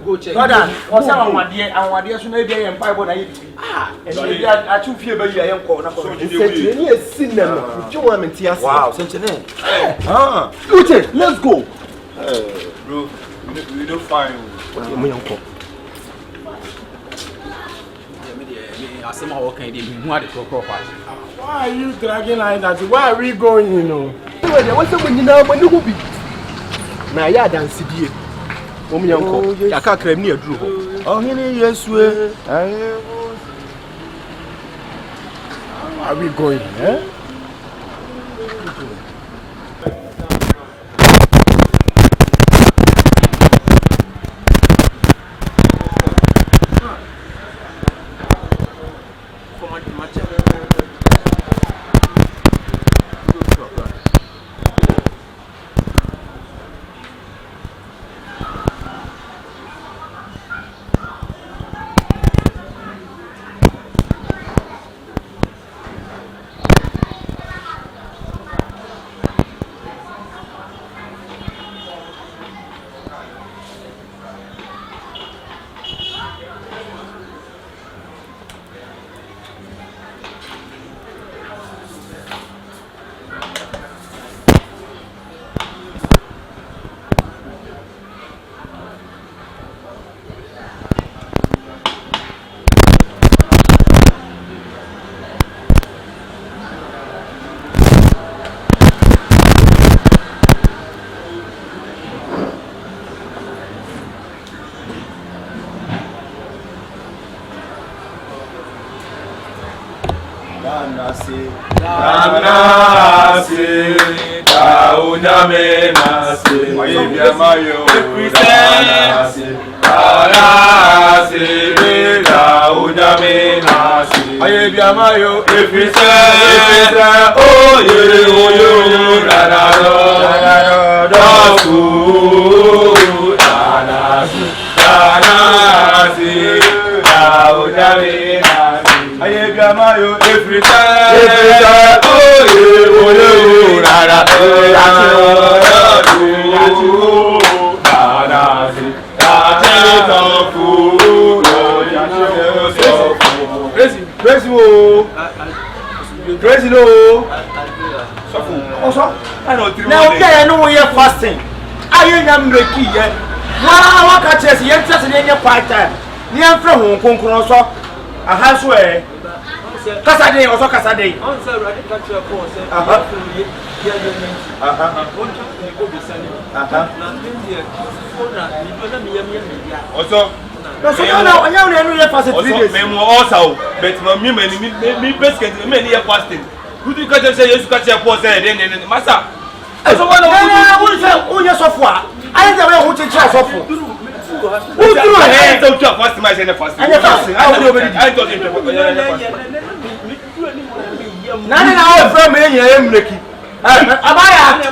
S10: go check Jordan o se anwade so na bia ye mpa ibo na ye bibi e bia a chu fie ba yi yenko na ko
S6: se ni esin na no ju wa menti ase
S10: wow sentene
S6: Uche, let's go.
S9: Bro, we don't find you.
S10: Asem Ooo Akabenezer.
S8: Why are you dragging like that? Where are we going, you know? What's up when you know when you will be? Now, yeah, dance here. Woman, I can't claim near Drew. Oh, yes, where are we going? Eh? Fasting. I am making it. Wow, catch us, yes, in your part time. Near from Hong Kong, a houseway. Casaday or Casaday.
S9: Also,
S6: So what who just software? I don't know who to try software. Who do I
S9: don't talk fast my fast.
S6: I
S9: told him to
S6: None of from me, I am lucky. Abaya, the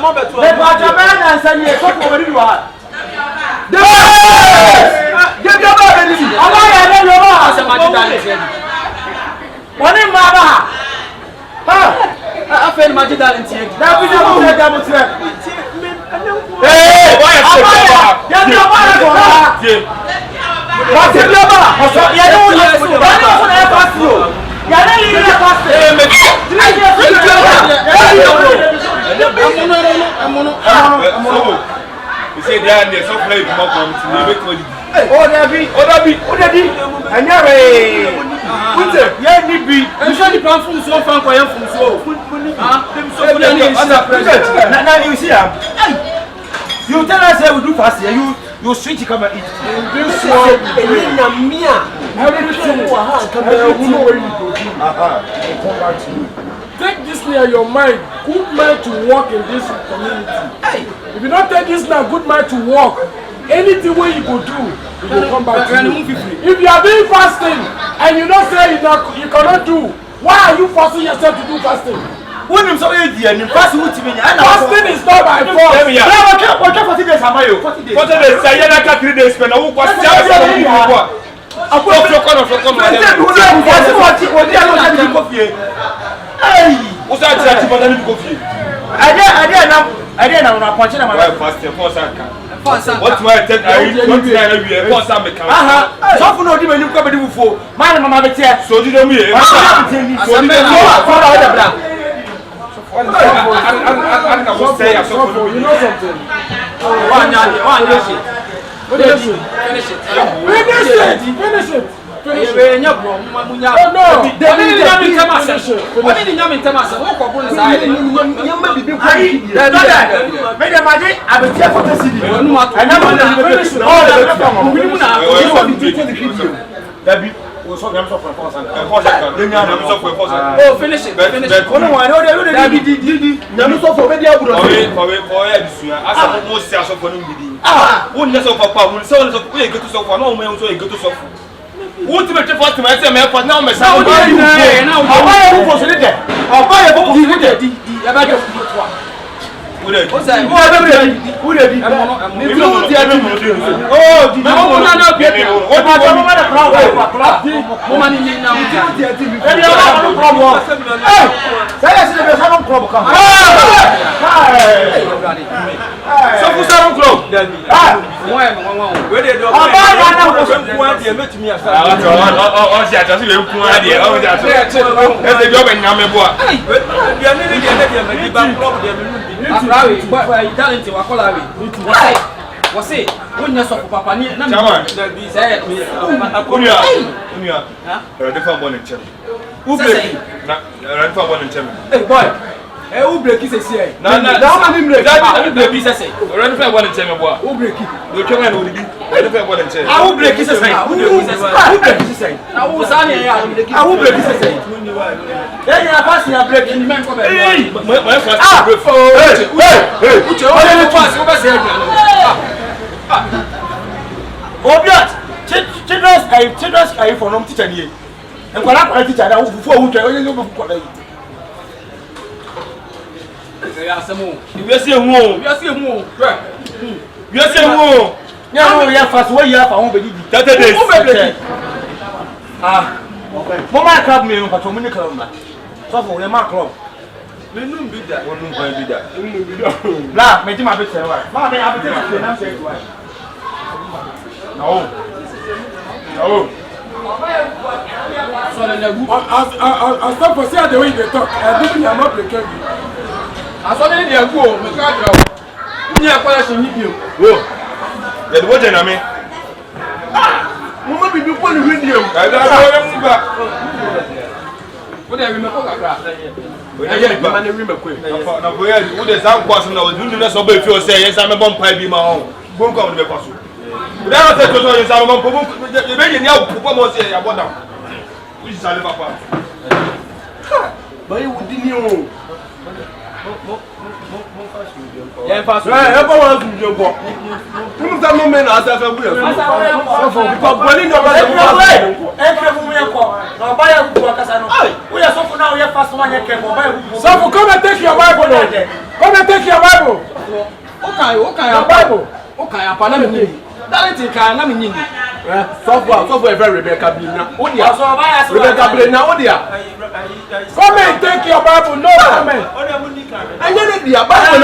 S6: Pajaman and Sanya software you are. Get your body. Abaya, I don't know how one in Mama. I feel my talent here. Now we don't have double threat. Hey, why are you? What's your number? You don't
S9: you say they are so play more come
S6: Oh, Debbie. And you're yeah, need be. I'm sure the plan from so far from so. Now you see, you tell us we do fast here. You switch come and eat. This one,
S8: take this near your mind. Good mind to walk in this community. If you don't take this now, good mind to walk. Anything where you go do, you will come back to you. If you are doing fasting and you don't say you cannot do, why are you forcing yourself to do fasting?
S6: When I'm so easy and you fast with me,
S8: fasting is not by force.
S6: What 40 days am I? 40 days.
S9: 40 days. I had 3 days. But I was what do I take? I don't know.
S6: So for no demon, you come before. My mama,
S9: so you know me.
S8: You know something?
S9: Finish it. What's it? When you saw Papa, I'm who break is here? No, break. Run for one and tell me what. Who break it? You come and will be. I will break his say. Who break his say? I will say. I will break his say. Then you are passing a break in the man. Hey, my first. Obiat, children's are for no teacher here. And when I teacher, I will before we can only Asem Ooo. We see who. Yeah, we are fast. Where you are for 30 days. Mama club me, but for many club. So for the mark club. We no be that. We no be that. Blah, me my bit say why. Mama, me have to say why. No. So
S8: I stop for say the way they talk. I think you are not breaking. I saw them there go, me can't go. You are calling me you.
S9: Go. The what na me?
S8: Mama be before the video.
S9: I don't know back.
S8: What are you make kakra?
S9: We na ye ba. Na boy, who dey sound kwaso na we do na so be feel say yes am bomb pipe bi ma ho. Bon kwa we be kwaso. We don't say to so yes am bomb pop. You be ni a pop mo say ya boda. We sale papa.
S8: But you would know.
S9: Yeah, fast.
S8: I want to do go. You must have no men as I feel. So because when you go, we are so for now. We are fast one. So come and take your Bible. Come and take your Bible. Okay, your Bible. Okay, I'm Panama. That is kind of meaning. Software very Rebecca Blina. Rebecca Blina, come and take your Bible. No, amen. And then the Bible.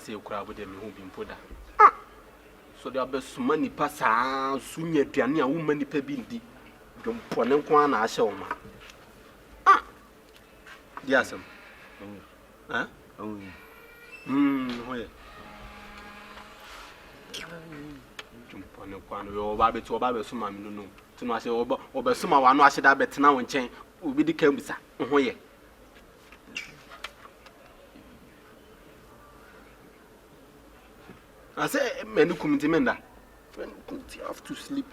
S11: Say you crab with them who been put that. So there be so many passa sunya piania woman pe bindi. Don't pone kwan na ashe oma. Asem. Huh? Hoye. Don't pone kwan we oba be so ma me no. Tino ashe oba so ma wa no ashe da betena wo nchen. Obi di kan bisa. Hoye. I say, men come to menda. When you have to sleep.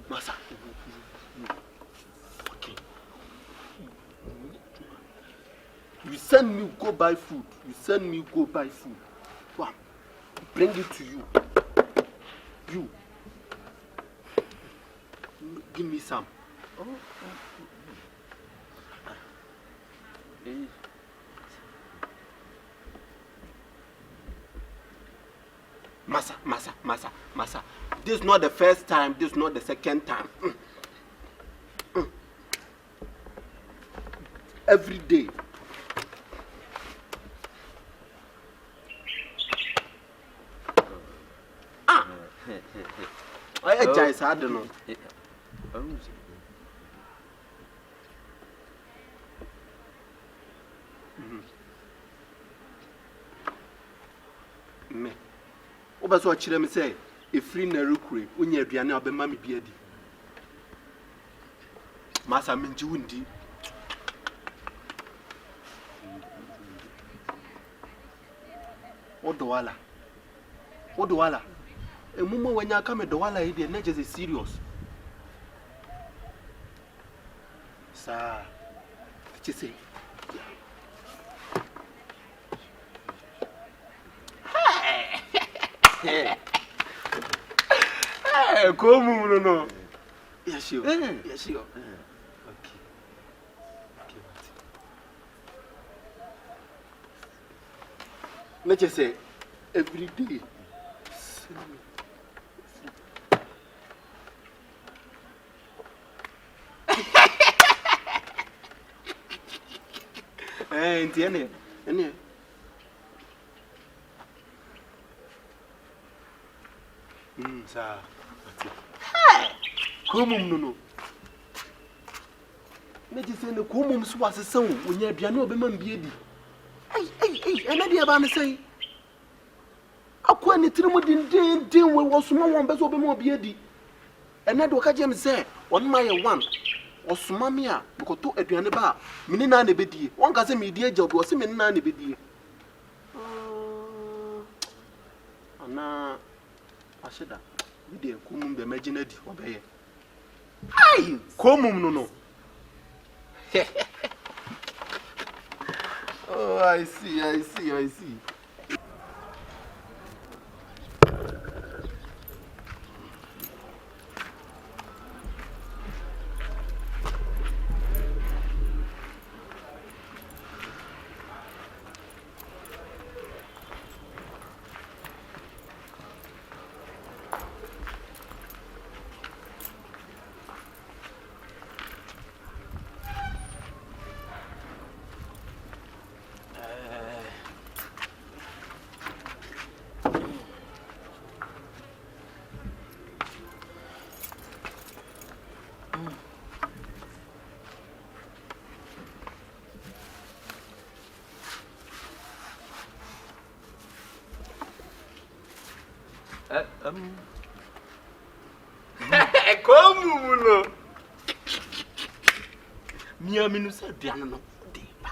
S11: Masa. Okay. You send me go buy food. Wow. Bring it to you. You. Give me some. Masa. This is not the first time, this is not the second time. Every day. I don't know. Me. Obaso achire me say efri na rekure onya aduane obema me bia di. Masa menji wundi. Odowala. Emumo wanya ka me dowala e dey na just serious. Sa. Chise. Hey, como no? Yes, sure. Yes, sure. Okay. Let's just say every day. Entiende? Sa. Como no? Me just say no como so asesão, onya aduane obema mbie di. Ena dia ba me say. Akwa ni tirimu din we wosoma won beso obema obie di. Ena de oka je me say, on ma ye one. Osoma me a bekoto aduane ba, me ni na bedie. Won ka say me die agya obi o say me ni na bedie. Ana Ashida, we dey come the imagined obey. Ai, come no. Oh, I see. Como no? Minha minusa aduane no de ba.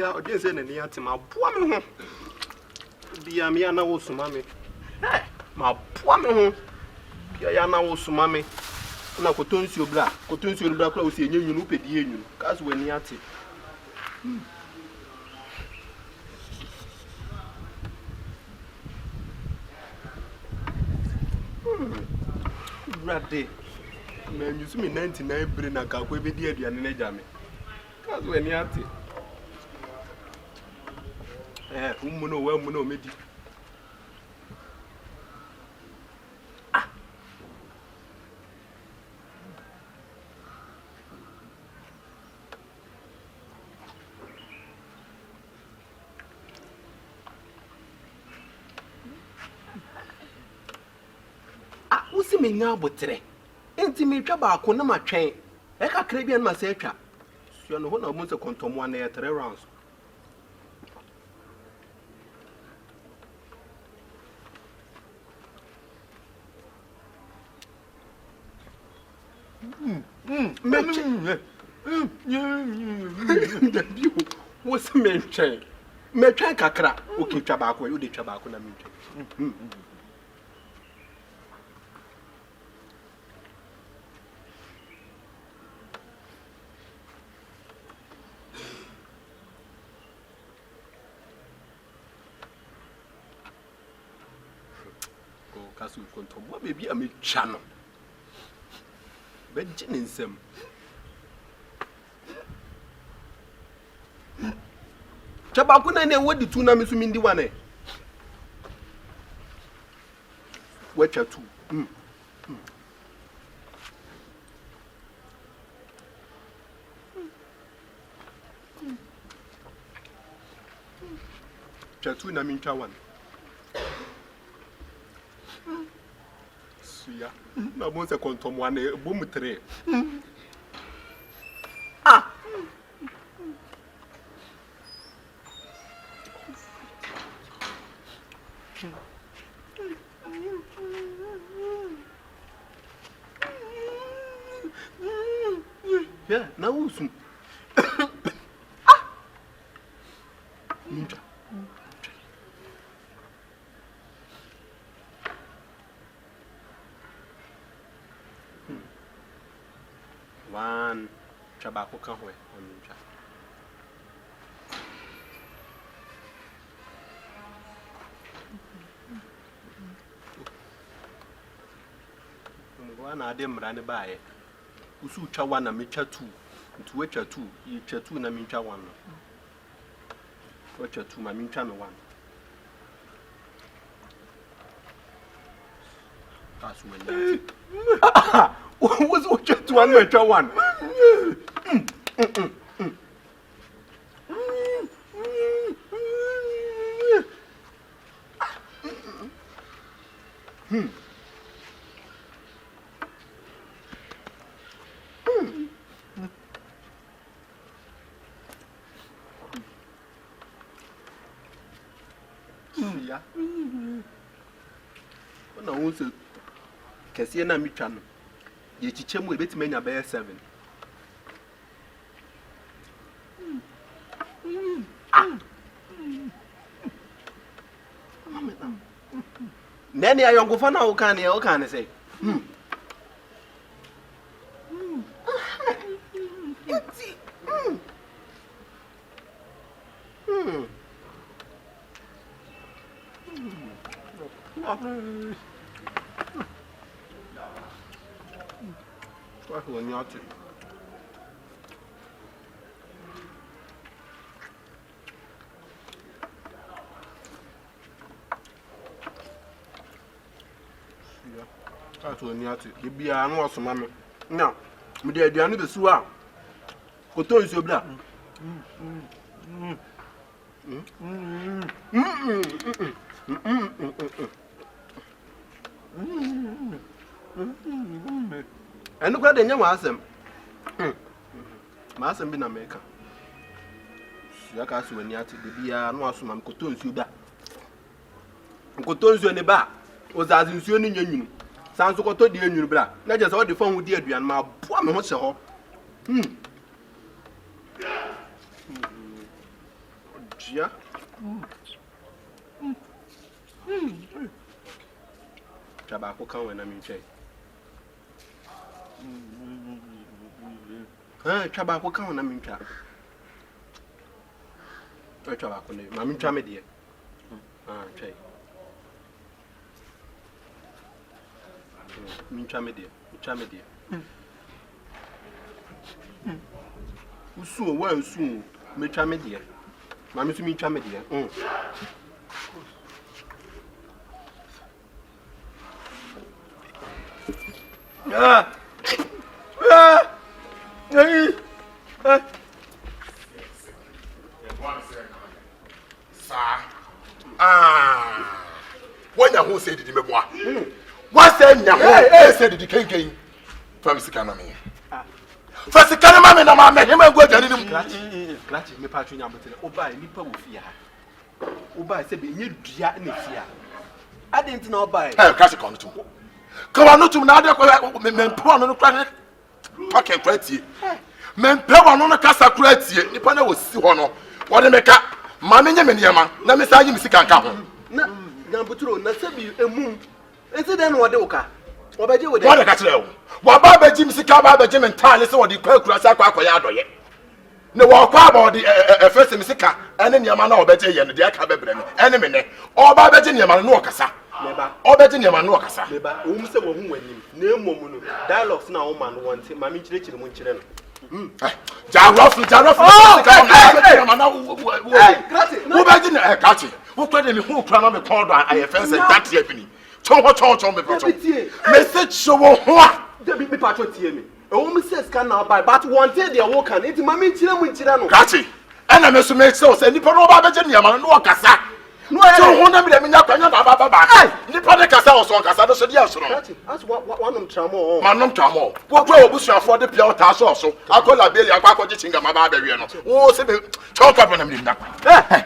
S11: bia o dey say na ni ate ma boa me ho bia me ana wo suma me ma boa me ho bia ya na wo suma me na kotonsuo bra kula wo se enyenwunu pedi enwunu ka so wani ate Brade man you see me 99 brain na ka ko be di aduane na jame ka so wani ate umuno wa umuno medi usi me nya botre enti me twa ba ko na ma twen e ka kra bia na ma se atwa so no ho na mo se kontomo na 3 rounds what's me twen me twen kakra o ki twa ba ko you dey twa ba ko na me twen kasu kontomo baby am chano be jinsem chaba kuna ne wodi tu na misu mindi wane wacha tu chatu na mincha wane suya na bon se kontomo ane bom 3 yeah na usu ninja one chabako kan ho ninja na ade mra ne baaye usu twa wana me twa 2 ntu we twa 2 yi twa 2 na me twa 1 no we twa 2 ma me twa me 1 kasu we was what twa 2 and we twa 1 ya ona wonse kese na mitwa no ye chichemu ebetime nya be 7 nani ayongofa na ukane say What will not do? That will not do. You be an awesome mammy. Now, with the idea of the sewer. Coton is your blood. And look at the young Asem. Masem been America. Yakasu and Yati, the beer, no awesome, Coton Suda. Coton in the bar was as in Sunny Union. Sounds like a union bra. Not just all the phone with dear and my poor Yeah. Tobacco come when I'm in check. Tobacco come when I'm in check. Tobacco, I'm in Tramedia. Check. Tramedia. Soon, well, soon, me Tramedia. Mammy to me Tramedia.
S2: When who said it, what said you said it came from Sikanami? First, the cameraman and I met him and go to him.
S11: Clutching me, Patron, or buy Nippo fear. Uba said, you dear in the fear. I didn't know by
S2: Catch a contour. Come on, to another men poor on the credit. Pocket credit. Men power on the casa credit. Nippon was see one. What they make up. Mammy Yama, let me say you can come. Number 2, Nasabi, a moon. Is it then what they will? What about you with what I got to what about Jim Sicaba, Jim and Tyler, so the Kirk Rasaquayado yet? No, walk about the first Messica, and then Yamano or better than the Akabenezer, enemy, or by betting Yaman Nokasa, or betting Yaman Nokasa. No more dialogues now, man, wants him, my mutilation, Munchinen. Jarroff, who bet in a catchy? Who played in the whole crown of the corner? I offense that evening. Message show what? The big patron tear me. A woman says can now buy, but one day they are walking into my meeting with Tirano. Catchy. And I must make so, and Nippon over Virginia, man, no Cassa. No, I don't want to be a minute. Nippon Cassa also Cassa, so yes, that's what one of Tramo, Manon Tramo. What will Bush for the Pure Tass also? I'll call a Billy, I'll call the Chinga, my barbarian. Oh, talk up on him. Then I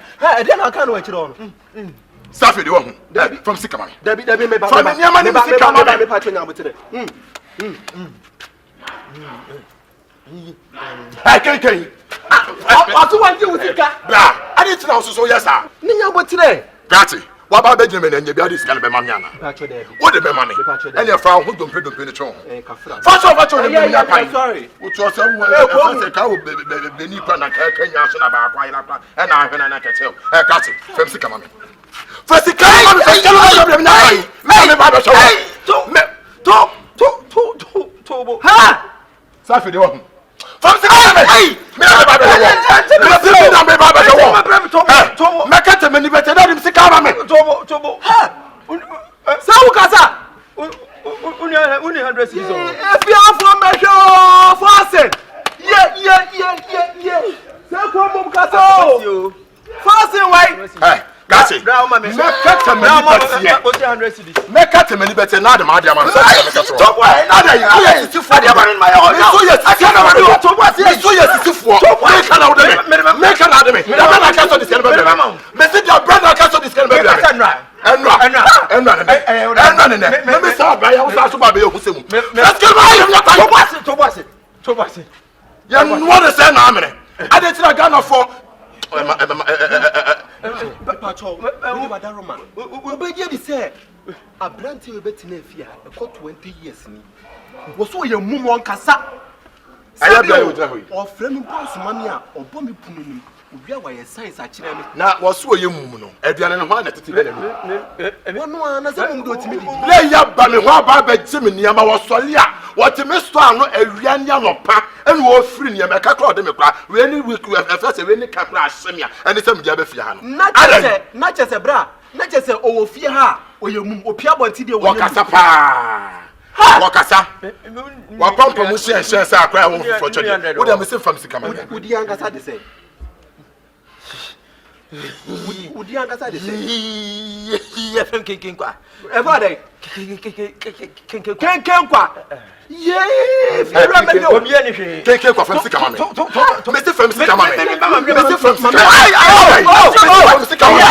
S2: can't wait it on. Safi the one from Sycamore. Debbie, me from the patron today. I can't. I do want you with it. I didn't know so, yes, sir. Nina, what today? Gatti. What about Benjamin and your daddy's can be Mamma? What the money? And your friend who don't pay the penetron. First of all, sorry. Which was a cow, the Nippon and Kenya about and I can tell. Gatti from Sycamore. First, the kind of ha! Safi the one. From the hey! Gotcha. Make cut many better now. The madam, I'm sorry. Don't worry. Now that you see for the man in my own. So yes, I can't do it. So yes, it's for. Make an out of me. Make an out of me. The man I can't this kind of baby. Message your brother can't this kind of baby. And let me start by your house to buy your husband. Let's get my to you want to say now, man. I didn't see a gun for. A brand new betting fear, got 20 years. Was so your mum on Cassa. I have or Fleming Pass Mania or Bommy Pum. We are why science are chilling. Now, was so you mum, Adrian and one at the one doesn't do to me. Lay up by me, what by Jimmy Yama was Solia. What the Mr. a Rian or Pa and war free near my cacro democrat. Really, we could have first a really capra semia and it's a Jabefian. Not just a bra, not just a over fear or your mum or Piabo Tidio Wakasapa. Wakasa. Wapam promotion shares are crying for 200. What am I saying from Sycamore? Would the younger side say? Would the younger side say? Yes, King. Everybody. King. Yes, take care of Sycamore. Mr. From Sycamore. Mr. From Sycamore.